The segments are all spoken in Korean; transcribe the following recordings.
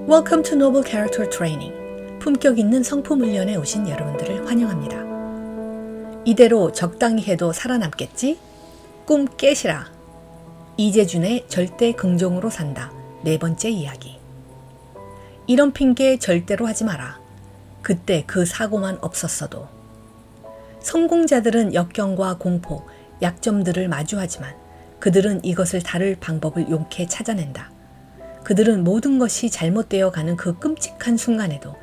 Welcome to Noble Character Training. 품격 있는 성품 훈련에 오신 여러분들을 환영합니다. 이대로 적당히 해도 살아남겠지? 꿈 깨시라. 이재준의 절대 긍정으로 산다. 네 번째 이야기. 이런 핑계 절대로 하지 마라. 그때 그 사고만 없었어도. 성공자들은 역경과 공포, 약점들을 마주하지만 그들은 이것을 다룰 방법을 용케 찾아낸다. 그들은 모든 것이 잘못되어 가는 그 끔찍한 순간에도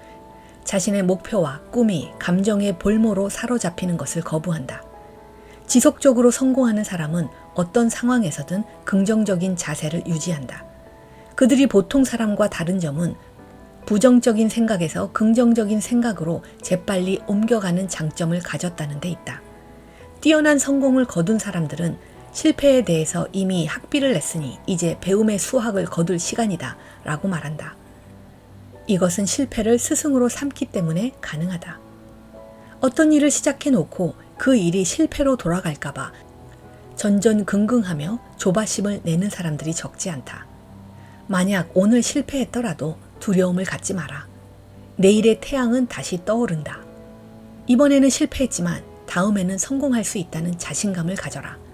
자신의 목표와 꿈이 감정의 볼모로 사로잡히는 것을 거부한다. 지속적으로 성공하는 사람은 어떤 상황에서든 긍정적인 자세를 유지한다. 그들이 보통 사람과 다른 점은 부정적인 생각에서 긍정적인 생각으로 재빨리 옮겨가는 장점을 가졌다는 데 있다. 뛰어난 성공을 거둔 사람들은 실패에 대해서 이미 학비를 냈으니 이제 배움의 수학을 거둘 시간이다 라고 말한다. 이것은 실패를 스승으로 삼기 때문에 가능하다. 어떤 일을 시작해 놓고 그 일이 실패로 돌아갈까봐 전전긍긍하며 조바심을 내는 사람들이 적지 않다. 만약 오늘 실패했더라도 두려움을 갖지 마라. 내일의 태양은 다시 떠오른다. 이번에는 실패했지만 다음에는 성공할 수 있다는 자신감을 가져라.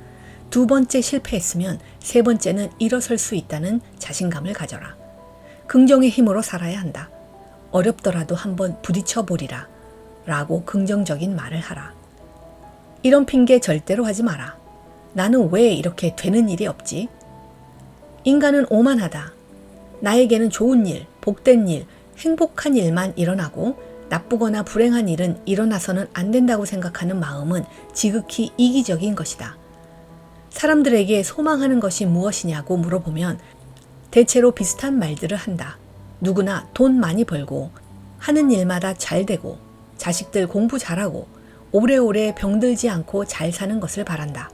두 번째 실패했으면 세 번째는 일어설 수 있다는 자신감을 가져라. 긍정의 힘으로 살아야 한다. 어렵더라도 한번 부딪혀 보리라. 라고 긍정적인 말을 하라. 이런 핑계 절대로 하지 마라. 나는 왜 이렇게 되는 일이 없지? 인간은 오만하다. 나에게는 좋은 일, 복된 일, 행복한 일만 일어나고 나쁘거나 불행한 일은 일어나서는 안 된다고 생각하는 마음은 지극히 이기적인 것이다. 사람들에게 소망하는 것이 무엇이냐고 물어보면 대체로 비슷한 말들을 한다. 누구나 돈 많이 벌고 하는 일마다 잘 되고 자식들 공부 잘하고 오래오래 병들지 않고 잘 사는 것을 바란다.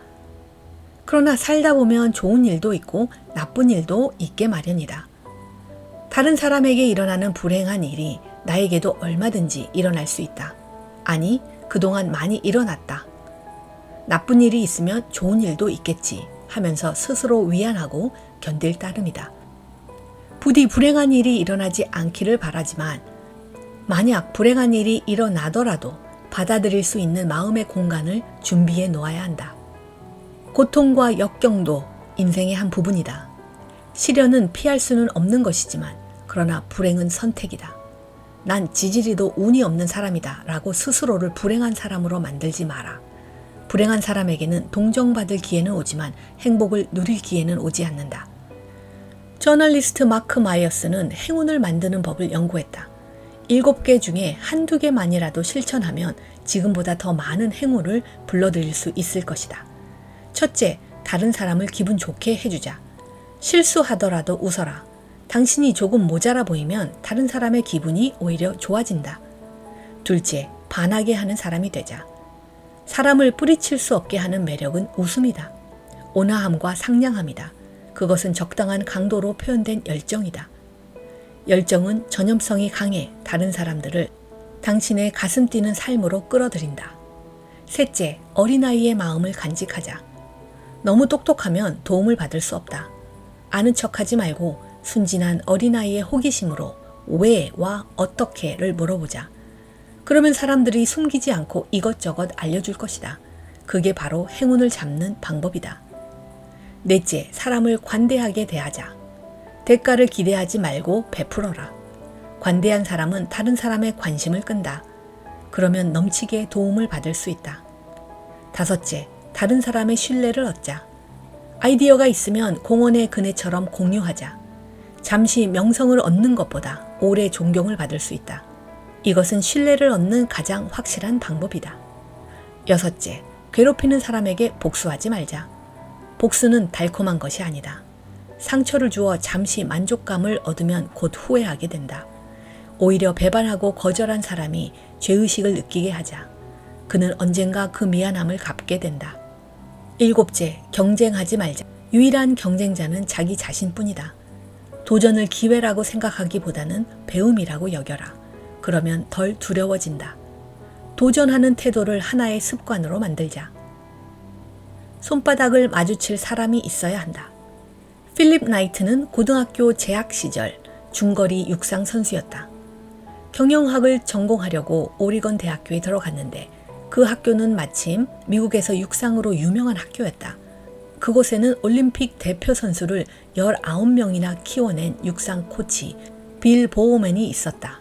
그러나 살다 보면 좋은 일도 있고 나쁜 일도 있게 마련이다. 다른 사람에게 일어나는 불행한 일이 나에게도 얼마든지 일어날 수 있다. 아니, 그동안 많이 일어났다. 나쁜 일이 있으면 좋은 일도 있겠지 하면서 스스로 위안하고 견딜 따름이다. 부디 불행한 일이 일어나지 않기를 바라지만 만약 불행한 일이 일어나더라도 받아들일 수 있는 마음의 공간을 준비해 놓아야 한다. 고통과 역경도 인생의 한 부분이다. 시련은 피할 수는 없는 것이지만 그러나 불행은 선택이다. 난 지지리도 운이 없는 사람이다 라고 스스로를 불행한 사람으로 만들지 마라. 불행한 사람에게는 동정받을 기회는 오지만 행복을 누릴 기회는 오지 않는다. 저널리스트 마크 마이어스는 행운을 만드는 법을 연구했다. 7개 중에 한두 개만이라도 실천하면 지금보다 더 많은 행운을 불러들일 수 있을 것이다. 첫째, 다른 사람을 기분 좋게 해주자. 실수하더라도 웃어라. 당신이 조금 모자라 보이면 다른 사람의 기분이 오히려 좋아진다. 둘째, 반하게 하는 사람이 되자. 사람을 뿌리칠 수 없게 하는 매력은 웃음이다. 온화함과 상냥함이다. 그것은 적당한 강도로 표현된 열정이다. 열정은 전염성이 강해 다른 사람들을 당신의 가슴 뛰는 삶으로 끌어들인다. 셋째, 어린아이의 마음을 간직하자. 너무 똑똑하면 도움을 받을 수 없다. 아는 척하지 말고 순진한 어린아이의 호기심으로 왜와 어떻게를 물어보자. 그러면 사람들이 숨기지 않고 이것저것 알려줄 것이다. 그게 바로 행운을 잡는 방법이다. 넷째, 사람을 관대하게 대하자. 대가를 기대하지 말고 베풀어라. 관대한 사람은 다른 사람의 관심을 끈다. 그러면 넘치게 도움을 받을 수 있다. 다섯째, 다른 사람의 신뢰를 얻자. 아이디어가 있으면 공원의 그네처럼 공유하자. 잠시 명성을 얻는 것보다 오래 존경을 받을 수 있다. 이것은 신뢰를 얻는 가장 확실한 방법이다. 여섯째, 괴롭히는 사람에게 복수하지 말자. 복수는 달콤한 것이 아니다. 상처를 주어 잠시 만족감을 얻으면 곧 후회하게 된다. 오히려 배반하고 거절한 사람이 죄의식을 느끼게 하자. 그는 언젠가 그 미안함을 갚게 된다. 일곱째, 경쟁하지 말자. 유일한 경쟁자는 자기 자신뿐이다. 도전을 기회라고 생각하기보다는 배움이라고 여겨라. 그러면 덜 두려워진다. 도전하는 태도를 하나의 습관으로 만들자. 손바닥을 마주칠 사람이 있어야 한다. 필립 나이트는 고등학교 재학 시절 중거리 육상 선수였다. 경영학을 전공하려고 오리건 대학교에 들어갔는데 그 학교는 마침 미국에서 육상으로 유명한 학교였다. 그곳에는 올림픽 대표 선수를 19명이나 키워낸 육상 코치 빌 보우맨이 있었다.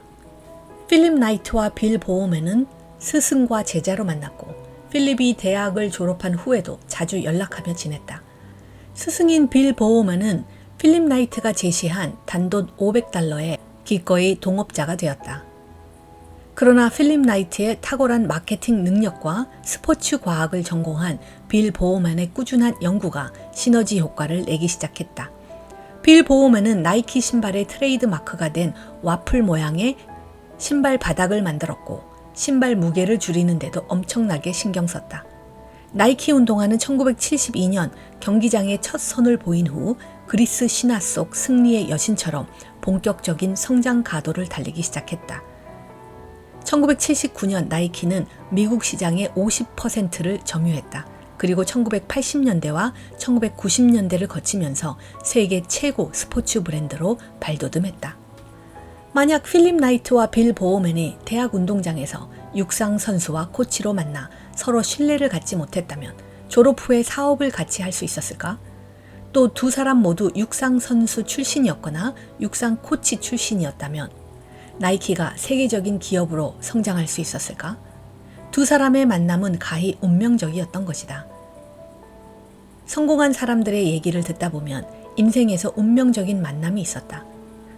필립 나이트와 빌 보우맨은 스승과 제자로 만났고 필립이 대학을 졸업한 후에도 자주 연락하며 지냈다. 스승인 빌 보우맨은 필립 나이트가 제시한 단돈 $500에 기꺼이 동업자가 되었다. 그러나 필립 나이트의 탁월한 마케팅 능력과 스포츠 과학을 전공한 빌 보우맨의 꾸준한 연구가 시너지 효과를 내기 시작했다. 빌 보우맨은 나이키 신발의 트레이드 마크가 된 와플 모양의 신발 바닥을 만들었고 신발 무게를 줄이는데도 엄청나게 신경 썼다. 나이키 운동화는 1972년 경기장에 첫 선을 보인 후 그리스 신화 속 승리의 여신처럼 본격적인 성장 가도를 달리기 시작했다. 1979년 나이키는 미국 시장의 50%를 점유했다. 그리고 1980년대와 1990년대를 거치면서 세계 최고 스포츠 브랜드로 발돋움했다. 만약 필립 나이트와 빌 보우맨이 대학 운동장에서 육상 선수와 코치로 만나 서로 신뢰를 갖지 못했다면 졸업 후에 사업을 같이 할 수 있었을까? 또 두 사람 모두 육상 선수 출신이었거나 육상 코치 출신이었다면 나이키가 세계적인 기업으로 성장할 수 있었을까? 두 사람의 만남은 가히 운명적이었던 것이다. 성공한 사람들의 얘기를 듣다 보면 인생에서 운명적인 만남이 있었다.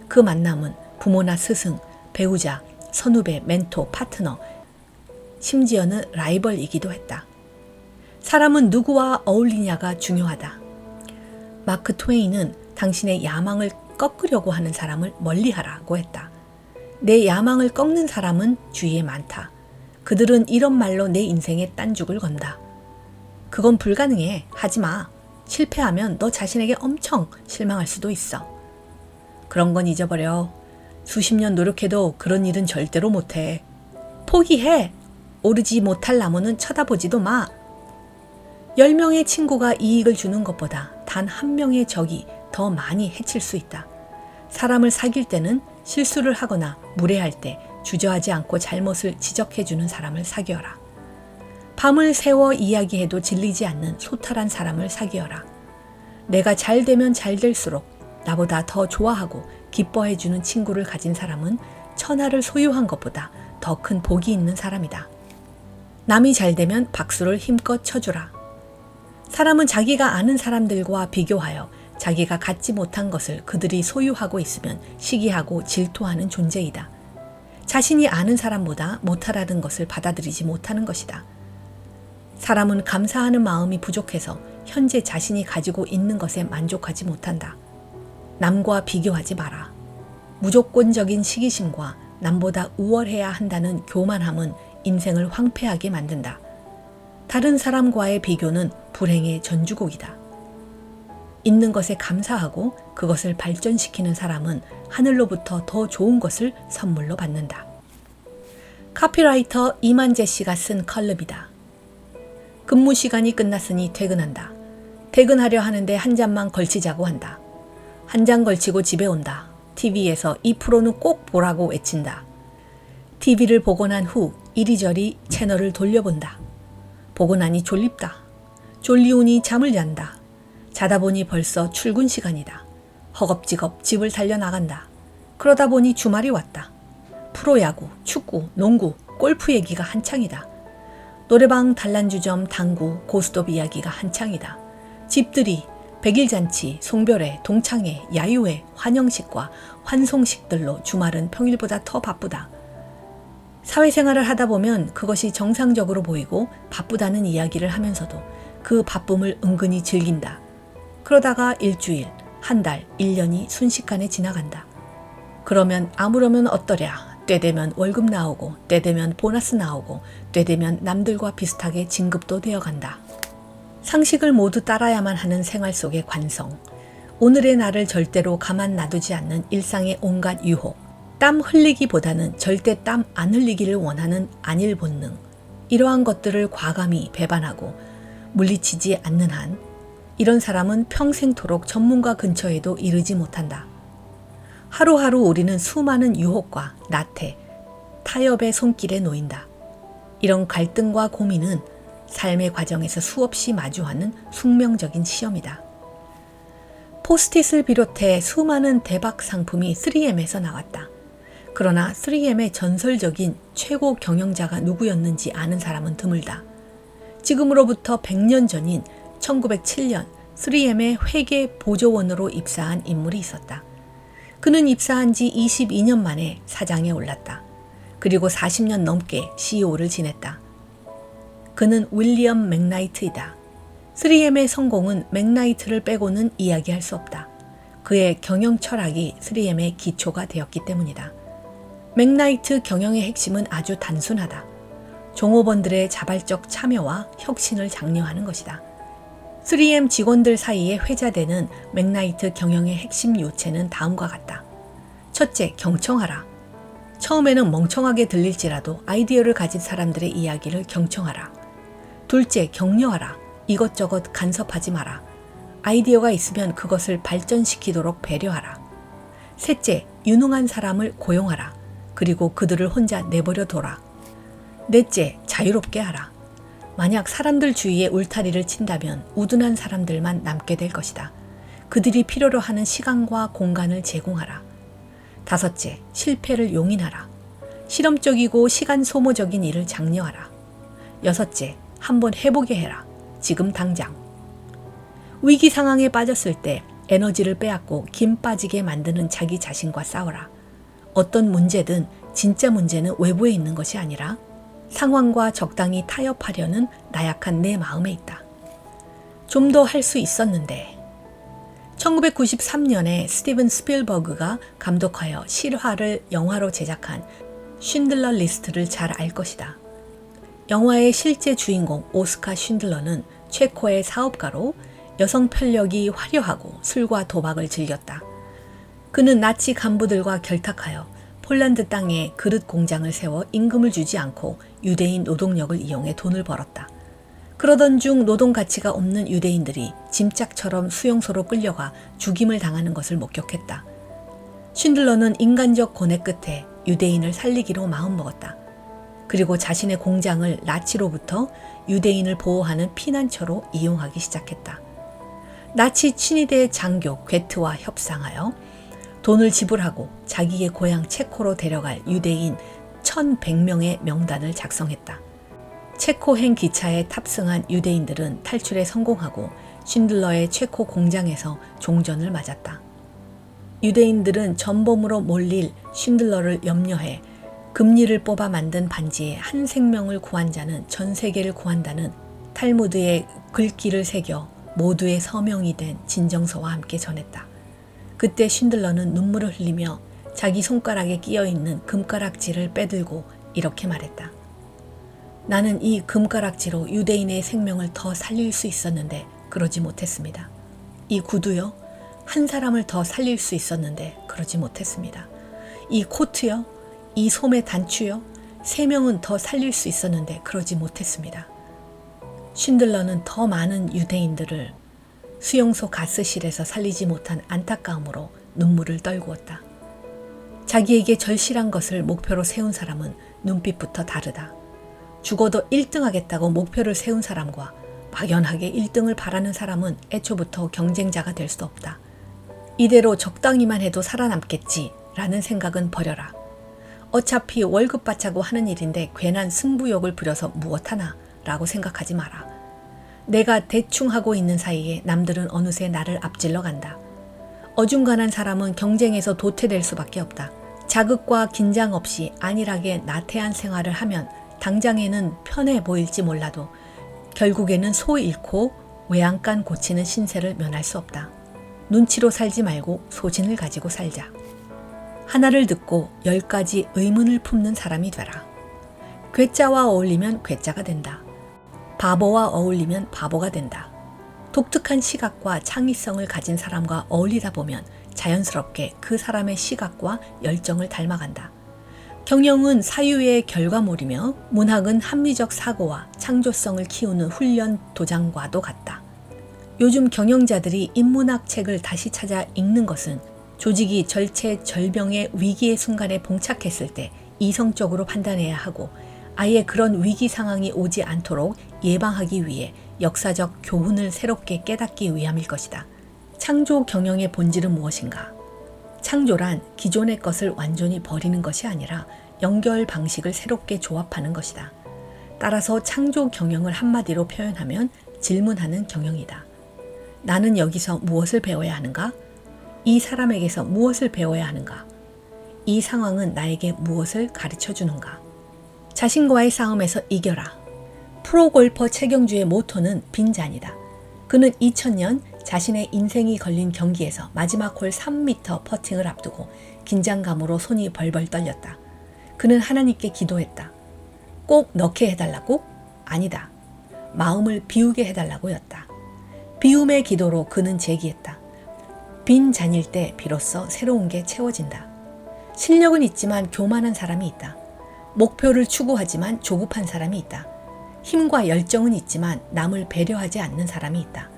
그 만남은 부모나 스승, 배우자, 선후배, 멘토, 파트너, 심지어는 라이벌이기도 했다. 사람은 누구와 어울리냐가 중요하다. 마크 트웨인은 당신의 야망을 꺾으려고 하는 사람을 멀리하라고 했다. 내 야망을 꺾는 사람은 주위에 많다. 그들은 이런 말로 내 인생에 딴죽을 건다. 그건 불가능해. 하지마. 실패하면 너 자신에게 엄청 실망할 수도 있어. 그런 건 잊어버려. 수십 년 노력해도 그런 일은 절대로 못해. 포기해. 오르지 못할 나무는 쳐다보지도 마. 10명의 친구가 이익을 주는 것보다 단 한 명의 적이 더 많이 해칠 수 있다. 사람을 사귈 때는 실수를 하거나 무례할 때 주저하지 않고 잘못을 지적해주는 사람을 사귀어라. 밤을 새워 이야기해도 질리지 않는 소탈한 사람을 사귀어라. 내가 잘 되면 잘 될수록 나보다 더 좋아하고 기뻐해주는 친구를 가진 사람은 천하를 소유한 것보다 더 큰 복이 있는 사람이다. 남이 잘 되면 박수를 힘껏 쳐주라. 사람은 자기가 아는 사람들과 비교하여 자기가 갖지 못한 것을 그들이 소유하고 있으면 시기하고 질투하는 존재이다. 자신이 아는 사람보다 못하라는 것을 받아들이지 못하는 것이다. 사람은 감사하는 마음이 부족해서 현재 자신이 가지고 있는 것에 만족하지 못한다. 남과 비교하지 마라. 무조건적인 시기심과 남보다 우월해야 한다는 교만함은 인생을 황폐하게 만든다. 다른 사람과의 비교는 불행의 전주곡이다. 있는 것에 감사하고 그것을 발전시키는 사람은 하늘로부터 더 좋은 것을 선물로 받는다. 카피라이터 이만재 씨가 쓴 컬럼이다. 근무 시간이 끝났으니 퇴근한다. 퇴근하려 하는데 한 잔만 걸치자고 한다. 한 잔 걸치고 집에 온다. TV에서 이 프로는 꼭 보라고 외친다. TV를 보고 난 후 이리저리 채널을 돌려본다. 보고 나니 졸립다. 졸리우니 잠을 잔다. 자다 보니 벌써 출근 시간이다. 허겁지겁 집을 달려나간다. 그러다 보니 주말이 왔다. 프로야구, 축구, 농구, 골프 얘기가 한창이다. 노래방, 단란주점, 당구, 고스톱 이야기가 한창이다. 집들이, 백일잔치, 송별회, 동창회, 야유회, 환영식과 환송식들로 주말은 평일보다 더 바쁘다. 사회생활을 하다 보면 그것이 정상적으로 보이고 바쁘다는 이야기를 하면서도 그 바쁨을 은근히 즐긴다. 그러다가 일주일, 한 달, 1년이 순식간에 지나간다. 그러면 아무러면 어떠랴. 때 되면 월급 나오고 때 되면 보너스 나오고 때 되면 남들과 비슷하게 진급도 되어간다. 상식을 모두 따라야만 하는 생활 속의 관성, 오늘의 나를 절대로 가만 놔두지 않는 일상의 온갖 유혹, 땀 흘리기보다는 절대 땀 안 흘리기를 원하는 안일 본능, 이러한 것들을 과감히 배반하고 물리치지 않는 한 이런 사람은 평생토록 전문가 근처에도 이르지 못한다. 하루하루 우리는 수많은 유혹과 나태, 타협의 손길에 놓인다. 이런 갈등과 고민은 삶의 과정에서 수없이 마주하는 숙명적인 시험이다. 포스트잇을 비롯해 수많은 대박 상품이 3M에서 나왔다. 그러나 3M의 전설적인 최고 경영자가 누구였는지 아는 사람은 드물다. 지금으로부터 100년 전인 1907년 3M의 회계 보조원으로 입사한 인물이 있었다. 그는 입사한 지 22년 만에 사장에 올랐다. 그리고 40년 넘게 CEO를 지냈다. 그는 윌리엄 맥나이트이다. 3M의 성공은 맥나이트를 빼고는 이야기할 수 없다. 그의 경영 철학이 3M의 기초가 되었기 때문이다. 맥나이트 경영의 핵심은 아주 단순하다. 종업원들의 자발적 참여와 혁신을 장려하는 것이다. 3M 직원들 사이에 회자되는 맥나이트 경영의 핵심 요체는 다음과 같다. 첫째, 경청하라. 처음에는 멍청하게 들릴지라도 아이디어를 가진 사람들의 이야기를 경청하라. 둘째, 격려하라. 이것저것 간섭하지 마라. 아이디어가 있으면 그것을 발전시키도록 배려하라. 셋째, 유능한 사람을 고용하라. 그리고 그들을 혼자 내버려 둬라. 넷째, 자유롭게 하라. 만약 사람들 주위에 울타리를 친다면 우둔한 사람들만 남게 될 것이다. 그들이 필요로 하는 시간과 공간을 제공하라. 다섯째, 실패를 용인하라. 실험적이고 시간 소모적인 일을 장려하라. 여섯째, 한번 해보게 해라. 지금 당장. 위기 상황에 빠졌을 때 에너지를 빼앗고 김 빠지게 만드는 자기 자신과 싸워라. 어떤 문제든 진짜 문제는 외부에 있는 것이 아니라 상황과 적당히 타협하려는 나약한 내 마음에 있다. 좀 더 할 수 있었는데. 1993년에 스티븐 스필버그가 감독하여 실화를 영화로 제작한 쉰들러 리스트를 잘 알 것이다. 영화의 실제 주인공 오스카 쉰들러는 체코의 사업가로 여성 편력이 화려하고 술과 도박을 즐겼다. 그는 나치 간부들과 결탁하여 폴란드 땅에 그릇 공장을 세워 임금을 주지 않고 유대인 노동력을 이용해 돈을 벌었다. 그러던 중 노동 가치가 없는 유대인들이 짐짝처럼 수용소로 끌려가 죽임을 당하는 것을 목격했다. 쉰들러는 인간적 고뇌 끝에 유대인을 살리기로 마음먹었다. 그리고 자신의 공장을 나치로부터 유대인을 보호하는 피난처로 이용하기 시작했다. 나치 친위대 장교 괴트와 협상하여 돈을 지불하고 자기의 고향 체코로 데려갈 유대인 1,100명의 명단을 작성했다. 체코행 기차에 탑승한 유대인들은 탈출에 성공하고 쉰들러의 체코 공장에서 종전을 맞았다. 유대인들은 전범으로 몰릴 쉰들러를 염려해 금리를 뽑아 만든 반지에 한 생명을 구한 자는 전 세계를 구한다는 탈무드의 글귀를 새겨 모두의 서명이 된 진정서와 함께 전했다. 그때 쉰들러는 눈물을 흘리며 자기 손가락에 끼어있는 금가락지를 빼들고 이렇게 말했다. 나는 이 금가락지로 유대인의 생명을 더 살릴 수 있었는데 그러지 못했습니다. 이 구두요, 한 사람을 더 살릴 수 있었는데 그러지 못했습니다. 이 코트요, 이 소매 단추요, 3명은 더 살릴 수 있었는데 그러지 못했습니다. 쉰들러는 더 많은 유대인들을 수용소 가스실에서 살리지 못한 안타까움으로 눈물을 떨구었다. 자기에게 절실한 것을 목표로 세운 사람은 눈빛부터 다르다. 죽어도 1등 하겠다고 목표를 세운 사람과 막연하게 1등을 바라는 사람은 애초부터 경쟁자가 될 수 없다. 이대로 적당히만 해도 살아남겠지 라는 생각은 버려라. 어차피 월급 받자고 하는 일인데 괜한 승부욕을 부려서 무엇하나 라고 생각하지 마라. 내가 대충 하고 있는 사이에 남들은 어느새 나를 앞질러 간다. 어중간한 사람은 경쟁에서 도태될 수밖에 없다. 자극과 긴장 없이 안일하게 나태한 생활을 하면 당장에는 편해 보일지 몰라도 결국에는 소 잃고 외양간 고치는 신세를 면할 수 없다. 눈치로 살지 말고 소신을 가지고 살자. 하나를 듣고 10가지 의문을 품는 사람이 되라. 괴짜와 어울리면 괴짜가 된다. 바보와 어울리면 바보가 된다. 독특한 시각과 창의성을 가진 사람과 어울리다 보면 자연스럽게 그 사람의 시각과 열정을 닮아간다. 경영은 사유의 결과물이며 문학은 합리적 사고와 창조성을 키우는 훈련 도장과도 같다. 요즘 경영자들이 인문학 책을 다시 찾아 읽는 것은 조직이 절체절명의 위기의 순간에 봉착했을 때 이성적으로 판단해야 하고 아예 그런 위기 상황이 오지 않도록 예방하기 위해 역사적 교훈을 새롭게 깨닫기 위함일 것이다. 창조 경영의 본질은 무엇인가? 창조란 기존의 것을 완전히 버리는 것이 아니라 연결 방식을 새롭게 조합하는 것이다. 따라서 창조 경영을 한마디로 표현하면 질문하는 경영이다. 나는 여기서 무엇을 배워야 하는가? 이 사람에게서 무엇을 배워야 하는가? 이 상황은 나에게 무엇을 가르쳐 주는가? 자신과의 싸움에서 이겨라. 프로골퍼 최경주의 모토는 빈잔이다. 그는 2000년 자신의 인생이 걸린 경기에서 마지막 홀 3m 퍼팅을 앞두고 긴장감으로 손이 벌벌 떨렸다. 그는 하나님께 기도했다. 꼭 넣게 해달라고? 아니다. 마음을 비우게 해달라고였다. 비움의 기도로 그는 제기했다. 빈 잔일 때 비로소 새로운 게 채워진다. 실력은 있지만 교만한 사람이 있다. 목표를 추구하지만 조급한 사람이 있다. 힘과 열정은 있지만 남을 배려하지 않는 사람이 있다.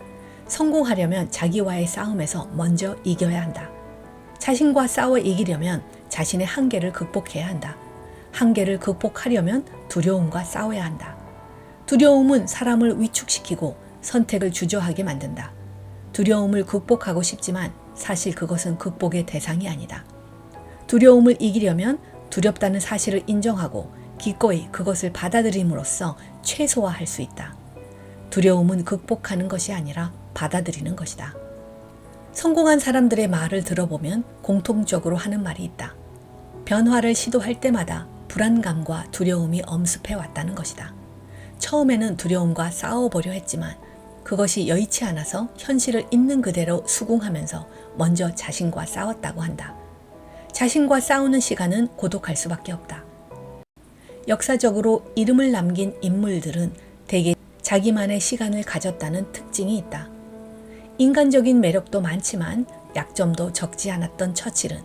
성공하려면 자기와의 싸움에서 먼저 이겨야 한다. 자신과 싸워 이기려면 자신의 한계를 극복해야 한다. 한계를 극복하려면 두려움과 싸워야 한다. 두려움은 사람을 위축시키고 선택을 주저하게 만든다. 두려움을 극복하고 싶지만 사실 그것은 극복의 대상이 아니다. 두려움을 이기려면 두렵다는 사실을 인정하고 기꺼이 그것을 받아들임으로써 최소화할 수 있다. 두려움은 극복하는 것이 아니라 받아들이는 것이다. 성공한 사람들의 말을 들어보면 공통적으로 하는 말이 있다. 변화를 시도할 때마다 불안감과 두려움이 엄습해 왔다는 것이다. 처음에는 두려움과 싸워보려 했지만 그것이 여의치 않아서 현실을 있는 그대로 수긍하면서 먼저 자신과 싸웠다고 한다. 자신과 싸우는 시간은 고독할 수밖에 없다. 역사적으로 이름을 남긴 인물들은 대개 자기만의 시간을 가졌다는 특징이 있다. 인간적인 매력도 많지만 약점도 적지 않았던 처칠은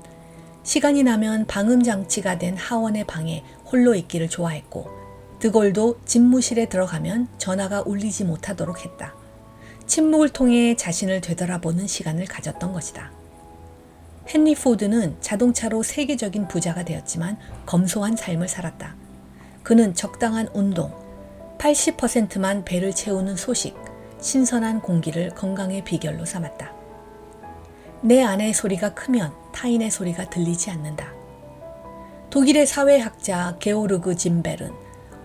시간이 나면 방음장치가 된 하원의 방에 홀로 있기를 좋아했고 드골도 집무실에 들어가면 전화가 울리지 못하도록 했다. 침묵을 통해 자신을 되돌아보는 시간을 가졌던 것이다. 헨리 포드는 자동차로 세계적인 부자가 되었지만 검소한 삶을 살았다. 그는 적당한 운동, 80%만 배를 채우는 소식, 신선한 공기를 건강의 비결로 삼았다. 내 안의 소리가 크면 타인의 소리가 들리지 않는다. 독일의 사회학자 게오르그 짐벨은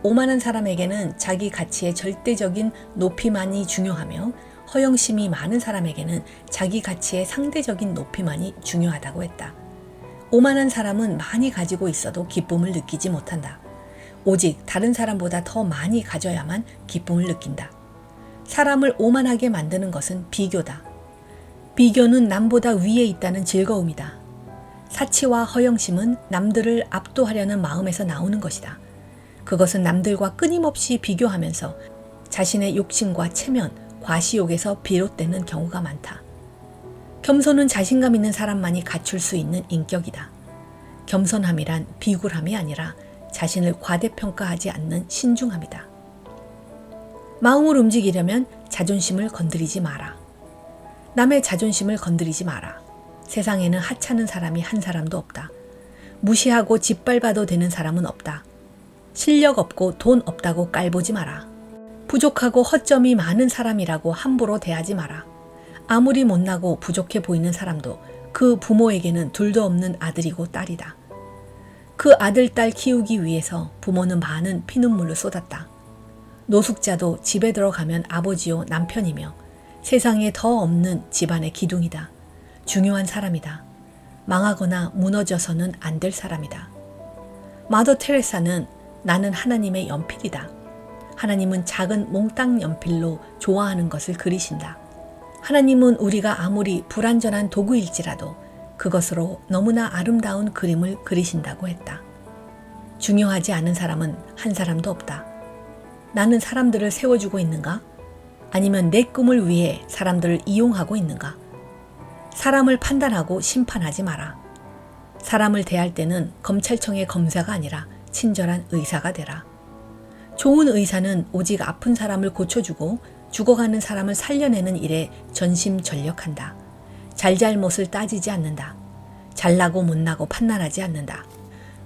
오만한 사람에게는 자기 가치의 절대적인 높이만이 중요하며 허영심이 많은 사람에게는 자기 가치의 상대적인 높이만이 중요하다고 했다. 오만한 사람은 많이 가지고 있어도 기쁨을 느끼지 못한다. 오직 다른 사람보다 더 많이 가져야만 기쁨을 느낀다. 사람을 오만하게 만드는 것은 비교다. 비교는 남보다 위에 있다는 즐거움이다. 사치와 허영심은 남들을 압도하려는 마음에서 나오는 것이다. 그것은 남들과 끊임없이 비교하면서 자신의 욕심과 체면, 과시욕에서 비롯되는 경우가 많다. 겸손은 자신감 있는 사람만이 갖출 수 있는 인격이다. 겸손함이란 비굴함이 아니라 자신을 과대평가하지 않는 신중함이다. 마음을 움직이려면 자존심을 건드리지 마라. 남의 자존심을 건드리지 마라. 세상에는 하찮은 사람이 한 사람도 없다. 무시하고 짓밟아도 되는 사람은 없다. 실력 없고 돈 없다고 깔보지 마라. 부족하고 허점이 많은 사람이라고 함부로 대하지 마라. 아무리 못나고 부족해 보이는 사람도 그 부모에게는 둘도 없는 아들이고 딸이다. 그 아들, 딸 키우기 위해서 부모는 많은 피눈물을 쏟았다. 노숙자도 집에 들어가면 아버지요 남편이며 세상에 더 없는 집안의 기둥이다. 중요한 사람이다. 망하거나 무너져서는 안 될 사람이다. 마더 테레사는 나는 하나님의 연필이다. 하나님은 작은 몽땅 연필로 좋아하는 것을 그리신다. 하나님은 우리가 아무리 불완전한 도구일지라도 그것으로 너무나 아름다운 그림을 그리신다고 했다. 중요하지 않은 사람은 한 사람도 없다. 나는 사람들을 세워주고 있는가? 아니면 내 꿈을 위해 사람들을 이용하고 있는가? 사람을 판단하고 심판하지 마라. 사람을 대할 때는 검찰청의 검사가 아니라 친절한 의사가 되라. 좋은 의사는 오직 아픈 사람을 고쳐주고 죽어가는 사람을 살려내는 일에 전심전력한다. 잘잘못을 따지지 않는다. 잘나고 못나고 판단하지 않는다.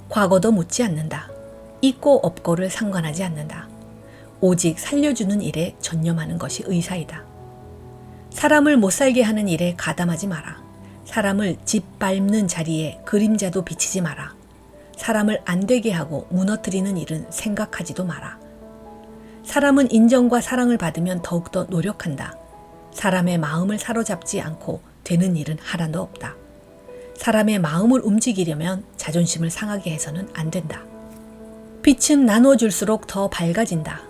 과거도 묻지 않는다. 있고 없고를 상관하지 않는다. 오직 살려주는 일에 전념하는 것이 의사이다. 사람을 못살게 하는 일에 가담하지 마라. 사람을 짓밟는 자리에 그림자도 비치지 마라. 사람을 안 되게 하고 무너뜨리는 일은 생각하지도 마라. 사람은 인정과 사랑을 받으면 더욱더 노력한다. 사람의 마음을 사로잡지 않고 되는 일은 하나도 없다. 사람의 마음을 움직이려면 자존심을 상하게 해서는 안 된다. 빛은 나눠줄수록 더 밝아진다.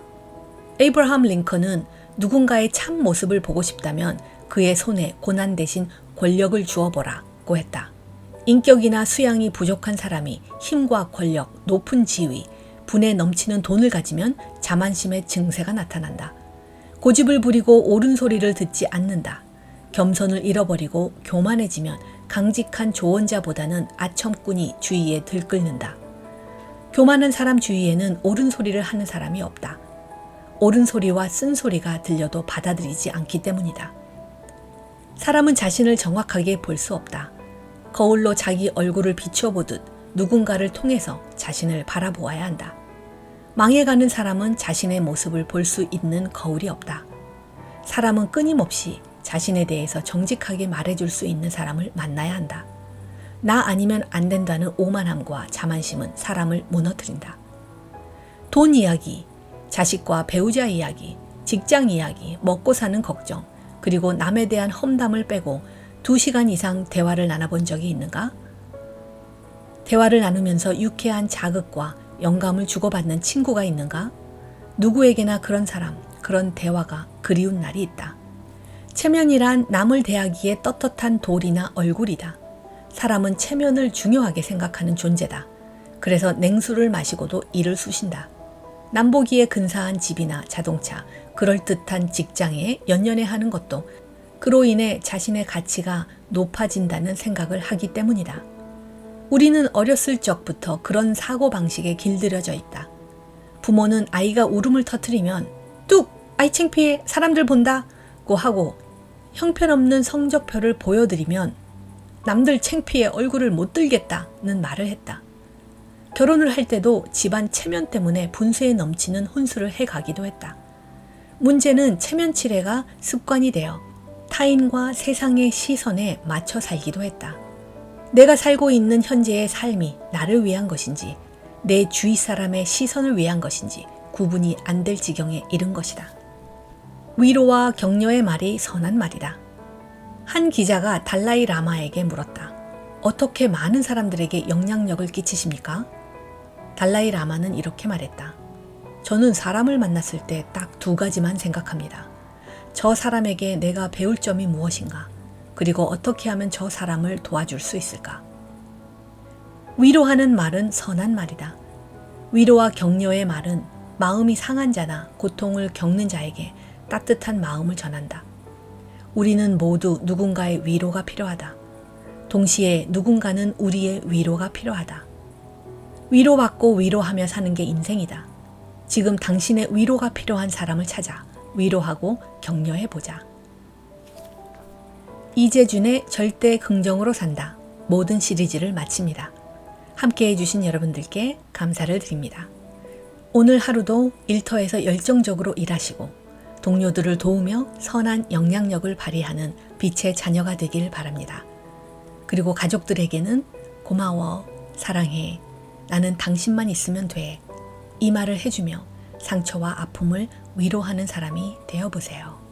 에이브러함 링컨은 누군가의 참 모습을 보고 싶다면 그의 손에 고난 대신 권력을 주어보라고 했다. 인격이나 수양이 부족한 사람이 힘과 권력, 높은 지위, 분에 넘치는 돈을 가지면 자만심의 증세가 나타난다. 고집을 부리고 옳은 소리를 듣지 않는다. 겸손을 잃어버리고 교만해지면 강직한 조언자보다는 아첨꾼이 주위에 들끓는다. 교만한 사람 주위에는 옳은 소리를 하는 사람이 없다. 옳은 소리와 쓴 소리가 들려도 받아들이지 않기 때문이다. 사람은 자신을 정확하게 볼 수 없다. 거울로 자기 얼굴을 비춰보듯 누군가를 통해서 자신을 바라보아야 한다. 망해가는 사람은 자신의 모습을 볼 수 있는 거울이 없다. 사람은 끊임없이 자신에 대해서 정직하게 말해줄 수 있는 사람을 만나야 한다. 나 아니면 안 된다는 오만함과 자만심은 사람을 무너뜨린다. 돈 이야기, 자식과 배우자 이야기, 직장 이야기, 먹고 사는 걱정, 그리고 남에 대한 험담을 빼고 2시간 이상 대화를 나눠본 적이 있는가? 대화를 나누면서 유쾌한 자극과 영감을 주고받는 친구가 있는가? 누구에게나 그런 사람, 그런 대화가 그리운 날이 있다. 체면이란 남을 대하기에 떳떳한 돌이나 얼굴이다. 사람은 체면을 중요하게 생각하는 존재다. 그래서 냉수를 마시고도 이를 쑤신다. 남보기에 근사한 집이나 자동차, 그럴듯한 직장에 연연해 하는 것도 그로 인해 자신의 가치가 높아진다는 생각을 하기 때문이다. 우리는 어렸을 적부터 그런 사고방식에 길들여져 있다. 부모는 아이가 울음을 터뜨리면 뚝! 아이 창피해! 사람들 본다! 고 하고 형편없는 성적표를 보여드리면 남들 창피해 얼굴을 못 들겠다는 말을 했다. 결혼을 할 때도 집안 체면 때문에 분수에 넘치는 혼수를 해가기도 했다. 문제는 체면 칠해가 습관이 되어 타인과 세상의 시선에 맞춰 살기도 했다. 내가 살고 있는 현재의 삶이 나를 위한 것인지 내 주위 사람의 시선을 위한 것인지 구분이 안 될 지경에 이른 것이다. 위로와 격려의 말이 선한 말이다. 한 기자가 달라이 라마에게 물었다. 어떻게 많은 사람들에게 영향력을 끼치십니까? 달라이 라마는 이렇게 말했다. 저는 사람을 만났을 때 딱 2가지만 생각합니다. 저 사람에게 내가 배울 점이 무엇인가? 그리고 어떻게 하면 저 사람을 도와줄 수 있을까? 위로하는 말은 선한 말이다. 위로와 격려의 말은 마음이 상한 자나 고통을 겪는 자에게 따뜻한 마음을 전한다. 우리는 모두 누군가의 위로가 필요하다. 동시에 누군가는 우리의 위로가 필요하다. 위로받고 위로하며 사는 게 인생이다. 지금 당신의 위로가 필요한 사람을 찾아 위로하고 격려해보자. 이재준의 절대 긍정으로 산다. 모든 시리즈를 마칩니다. 함께 해주신 여러분들께 감사를 드립니다. 오늘 하루도 일터에서 열정적으로 일하시고 동료들을 도우며 선한 영향력을 발휘하는 빛의 자녀가 되길 바랍니다. 그리고 가족들에게는 고마워, 사랑해, 나는 당신만 있으면 돼. 이 말을 해주며 상처와 아픔을 위로하는 사람이 되어보세요.